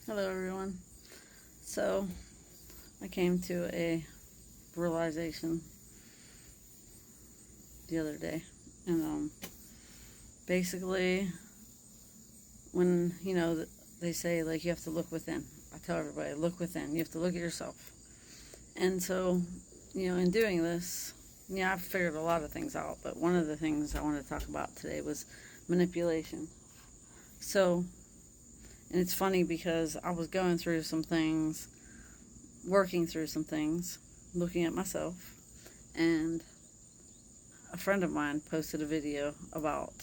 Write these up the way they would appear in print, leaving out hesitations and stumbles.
Hello, everyone. So, I came to a realization the other day, and basically, when they say like you have to look within, I tell everybody look within. You have to look at yourself, and so in doing this, I've figured a lot of things out. But one of the things I wanted to talk about today was manipulation. So, and it's funny because I was going through some things, working through some things, looking at myself, and a friend of mine posted a video about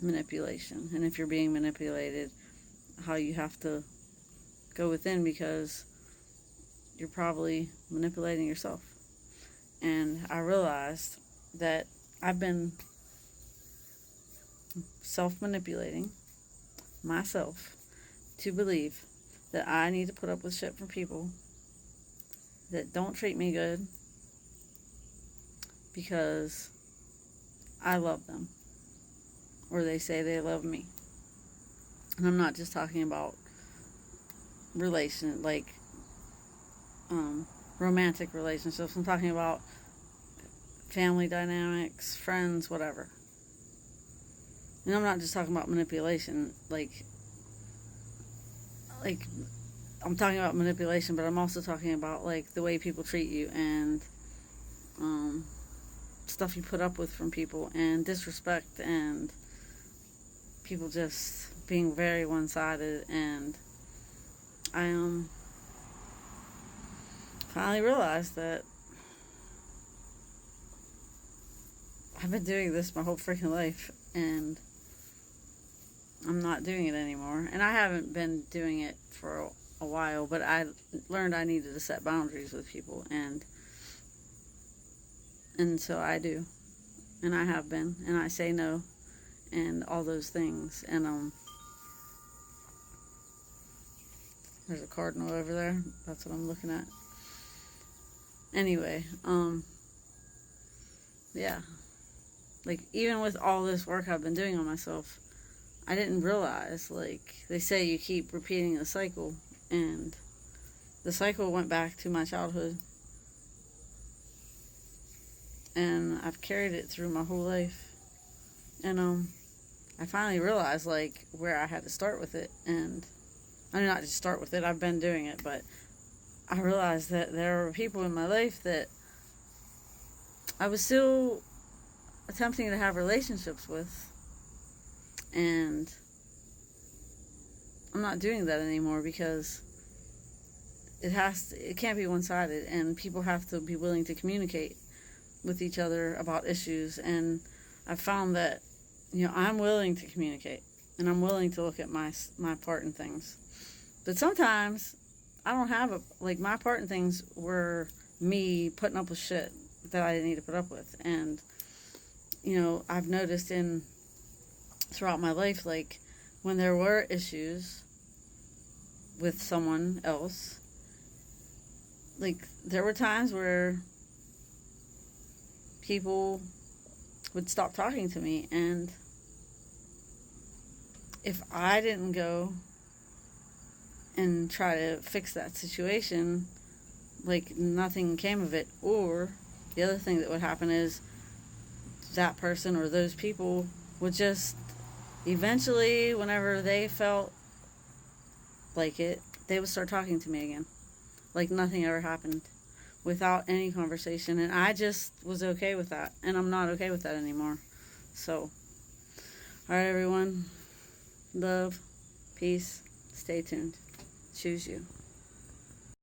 manipulation, and if you're being manipulated, how you have to go within because you're probably manipulating yourself. And I realized that I've been self-manipulating myself to believe that I need to put up with shit from people that don't treat me good because I love them, or they say they love me. And I'm not just talking about romantic relationships. I'm talking about family dynamics, friends, whatever. And I'm not just talking about manipulation, like I'm talking about manipulation, but I'm also talking about like the way people treat you and stuff you put up with from people, and disrespect, and people just being very one-sided. And I finally realized that I've been doing this my whole freaking life, and I'm not doing it anymore. And I haven't been doing it for a while, but I learned I needed to set boundaries with people, and so I do, and I have been, and I say no, and all those things. And there's a cardinal over there. That's what I'm looking at. Anyway, yeah, like even with all this work I've been doing on myself, I didn't realize, like they say, you keep repeating the cycle, and the cycle went back to my childhood, and I've carried it through my whole life. And I finally realized like where I had to start with it, and I mean, not just start with it, I've been doing it, but I realized that there were people in my life that I was still attempting to have relationships with, and I'm not doing that anymore because it can't be one-sided, and people have to be willing to communicate with each other about issues. And I found that I'm willing to communicate, and I'm willing to look at my part in things. But sometimes I don't have my part in things were me putting up with shit that I didn't need to put up with. And I've noticed throughout my life, like when there were issues with someone else, like there were times where people would stop talking to me, and if I didn't go and try to fix that situation, like nothing came of it. Or the other thing that would happen is that person or those people would just eventually, whenever they felt like it, they would start talking to me again, like nothing ever happened, without any conversation. And I just was okay with that, and I'm not okay with that anymore. So, alright, everyone, love, peace, stay tuned, choose you.